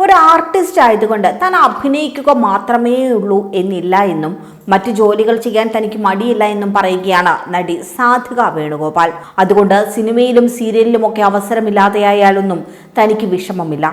ഒരു ആർട്ടിസ്റ്റ് ആയതുകൊണ്ട് താൻ അഭിനയിക്കുക മാത്രമേ ഉള്ളൂ എന്നില്ല എന്നും മറ്റു ജോലികൾ ചെയ്യാൻ തനിക്ക് മടിയില്ല എന്നും പറയുകയാണ് നടി സാധിക വേണുഗോപാൽ. അതുകൊണ്ട് സിനിമയിലും സീരിയലിലുമൊക്കെ അവസരമില്ലാതെയായാലൊന്നും തനിക്ക് വിഷമമില്ല,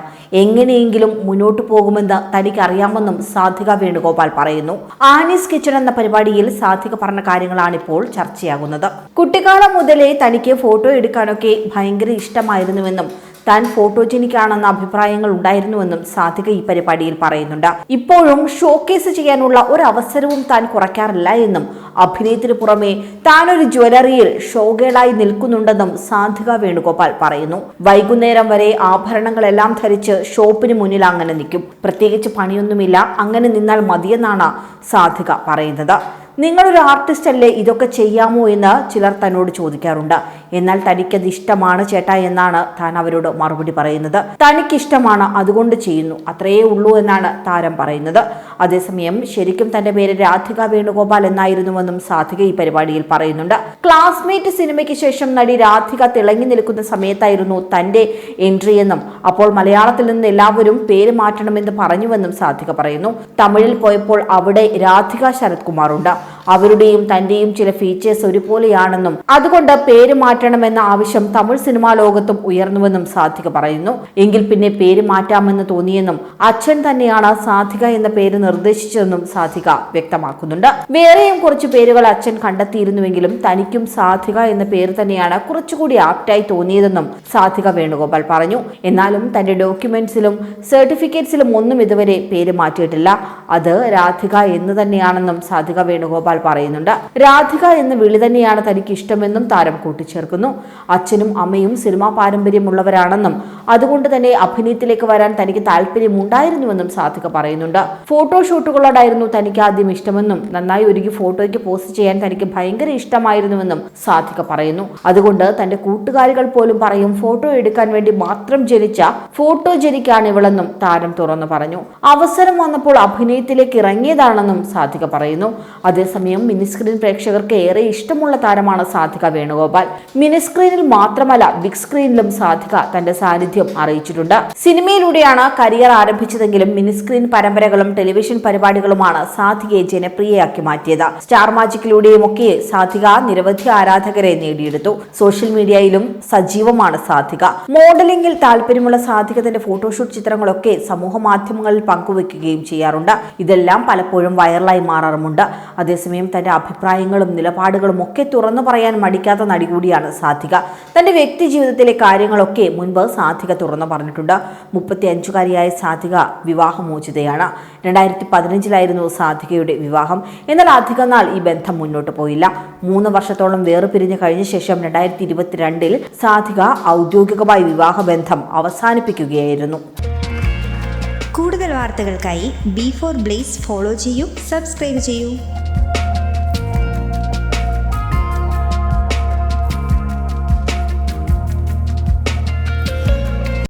എങ്ങനെയെങ്കിലും മുന്നോട്ട് പോകുമെന്ന് തനിക്ക് അറിയാമെന്നും സാധിക വേണുഗോപാൽ പറയുന്നു. ആനീസ് കിച്ചൺ എന്ന പരിപാടിയിൽ സാധിക പറഞ്ഞ കാര്യങ്ങളാണിപ്പോൾ ചർച്ചയാകുന്നത്. കുട്ടിക്കാലം മുതലേ തനിക്ക് ഫോട്ടോ എടുക്കാനൊക്കെ ഭയങ്കര ഇഷ്ടമായിരുന്നുവെന്നും താൻ ഫോട്ടോജനിക്കാണെന്ന അഭിപ്രായങ്ങൾ ഉണ്ടായിരുന്നുവെന്നും സാധിക ഈ പരിപാടിയിൽ പറയുന്നുണ്ട്. ഇപ്പോഴും ഷോക്കേസ് ചെയ്യാനുള്ള ഒരു അവസരവും താൻ കുറയ്ക്കാറില്ല എന്നും അഭിനയത്തിന് പുറമെ താനൊരു ജ്വല്ലറിയിൽ ഷോഗേളായി നിൽക്കുന്നുണ്ടെന്നും സാധിക വേണുഗോപാൽ പറയുന്നു. വൈകുന്നേരം വരെ ആഭരണങ്ങളെല്ലാം ധരിച്ച് ഷോപ്പിന് മുന്നിൽ അങ്ങനെ നിൽക്കും. പ്രത്യേകിച്ച് പണിയൊന്നുമില്ല, അങ്ങനെ നിന്നാൽ മതിയെന്നാണ് സാധിക പറയുന്നത്. നിങ്ങളൊരു ആർട്ടിസ്റ്റ് അല്ലേ, ഇതൊക്കെ ചെയ്യാമോ എന്ന് ചിലർ തന്നോട് ചോദിക്കാറുണ്ട്. എന്നാൽ തനിക്കത് ഇഷ്ടമാണ് ചേട്ടാ എന്നാണ് താൻ അവരോട് മറുപടി പറയുന്നത്. തനിക്കിഷ്ടമാണ്, അതുകൊണ്ട് ചെയ്യുന്നു, അത്രയേ ഉള്ളൂ എന്നാണ് താരം പറയുന്നത്. അതേസമയം ശരിക്കും തന്റെ പേര് രാധിക വേണുഗോപാൽ എന്നായിരുന്നുവെന്നും സാധിക ഈ പരിപാടിയിൽ പറയുന്നുണ്ട്. ക്ലാസ്മേറ്റ് സിനിമയ്ക്ക് ശേഷം നടി രാധിക തിളങ്ങി നിൽക്കുന്ന സമയത്തായിരുന്നു തന്റെ എൻട്രി എന്നും അപ്പോൾ മലയാളത്തിൽ നിന്ന് എല്ലാവരും പേര് മാറ്റണമെന്ന് പറഞ്ഞുവെന്നും സാധിക പറയുന്നു. തമിഴിൽ പോയപ്പോൾ അവിടെ രാധിക ശരത് കുമാർ ഉണ്ട്. അവരുടെയും തന്റെയും ചില ഫീച്ചേഴ്സ് ഒരുപോലെയാണെന്നും അതുകൊണ്ട് പേര് മാറ്റണമെന്ന ആവശ്യം തമിഴ് സിനിമാ ലോകത്തും ഉയർന്നുവെന്നും സാധിക പറയുന്നു. എങ്കിൽ പിന്നെ പേര് മാറ്റാമെന്ന് തോന്നിയെന്നും അച്ഛൻ തന്നെയാണ് സാധിക എന്ന പേര് നിർദ്ദേശിച്ചതെന്നും സാധിക വ്യക്തമാക്കുന്നുണ്ട്. വേറെയും കുറച്ച് പേരുകൾ അച്ഛൻ കണ്ടെത്തിയിരുന്നുവെങ്കിലും തനിക്കും സാധിക എന്ന പേര് തന്നെയാണ് കുറച്ചുകൂടി ആപ്റ്റായി തോന്നിയതെന്നും സാധിക വേണുഗോപാൽ പറഞ്ഞു. എന്നാലും തന്റെ ഡോക്യുമെന്റ്സിലും സർട്ടിഫിക്കറ്റ്സിലും ഒന്നും ഇതുവരെ പേര് മാറ്റിയിട്ടില്ല. അത് രാധിക എന്ന് തന്നെയാണെന്നും സാധിക വേണുഗോപാൽ പറയുന്നുണ്ട്. രാധിക എന്ന വിളി തന്നെയാണ് തനിക്ക് ഇഷ്ടമെന്നും താരം കൂട്ടിച്ചേർക്കുന്നു. അച്ഛനും അമ്മയും സിനിമാ പാരമ്പര്യമുള്ളവരാണെന്നും അതുകൊണ്ട് തന്നെ അഭിനയത്തിലേക്ക് വരാൻ തനിക്ക് താല്പര്യമുണ്ടായിരുന്നുവെന്നും സാധിക പറയുന്നുണ്ട്. ഫോട്ടോഷൂട്ടുകളോടായിരുന്നു തനിക്ക് ആദ്യം ഇഷ്ടമെന്നും നന്നായി ഒരുക്കി ഫോട്ടോയ്ക്ക് പോസ്റ്റ് ചെയ്യാൻ തനിക്ക് ഭയങ്കര ഇഷ്ടമായിരുന്നുവെന്നും സാധിക പറയുന്നു. അതുകൊണ്ട് തന്റെ കൂട്ടുകാരികൾ പോലും പറയും ഫോട്ടോ എടുക്കാൻ വേണ്ടി മാത്രം ജനിച്ച ഫോട്ടോജനിക്കാണ് ഇവളെന്നും താരം തുറന്നു പറഞ്ഞു. അവസരം വന്നപ്പോൾ അഭിനയത്തിലേക്ക് ഇറങ്ങിയതാണെന്നും സാധിക പറയുന്നു. അതേസമയം മിനിസ്ക്രീൻ പ്രേക്ഷകർക്ക് ഏറെ ഇഷ്ടമുള്ള താരമാണ് സാധിക വേണുഗോപാൽ. മിനിസ്ക്രീനിൽ മാത്രമല്ല ബിഗ് സ്ക്രീനിലും സാധിക തന്റെ സാന്നിധ്യം അറിയിച്ചിട്ടുണ്ട്. സിനിമയിലൂടെയാണ് കരിയർ ആരംഭിച്ചതെങ്കിലും മിനിസ്ക്രീൻ പരമ്പരകളും ടെലിവിഷൻ പരിപാടികളുമാണ് സാധികയെ ജനപ്രിയയാക്കി മാറ്റിയത്. സ്റ്റാർ മാജിക്കിലൂടെയും ഒക്കെ സാധിക നിരവധി ആരാധകരെ നേടിയെടുത്തു. സോഷ്യൽ മീഡിയയിലും സജീവമാണ് സാധിക. മോഡലിംഗിൽ താല്പര്യമുള്ള സാധിക തന്റെ ഫോട്ടോഷൂട്ട് ചിത്രങ്ങളൊക്കെ സമൂഹ മാധ്യമങ്ങളിൽ പങ്കുവെക്കുകയും ചെയ്യാറുണ്ട്. ഇതെല്ലാം പലപ്പോഴും വൈറലായി മാറാറുമുണ്ട്. അതേസമയം തന്റെ അഭിപ്രായങ്ങളും നിലപാടുകളും ഒക്കെ തുറന്നു പറയാൻ മടിക്കാത്ത നടി കൂടിയാണ് സാധിക. തന്റെ വ്യക്തി ജീവിതത്തിലെ കാര്യങ്ങളൊക്കെ മുൻപ് സാധിക തുറന്നു പറഞ്ഞിട്ടുണ്ട്. 35-കാരിയായ സാധിക വിവാഹമോചിതയാണ്. 2015-ലായിരുന്നു സാധികയുടെ വിവാഹം. എന്നാൽ അധിക നാൾ ഈ ബന്ധം മുന്നോട്ട് പോയില്ല. 3 വർഷത്തോളം വേർപിരിഞ്ഞ് കഴിഞ്ഞ ശേഷം 2022-ൽ സാധിക ഔദ്യോഗികമായി വിവാഹബന്ധം അവസാനിപ്പിക്കുകയായിരുന്നു. കൂടുതൽ വാർത്തകൾക്കായി B4 Blaze ഫോളോ ചെയ്യൂ, സബ്സ്ക്രൈബ് ചെയ്യൂ.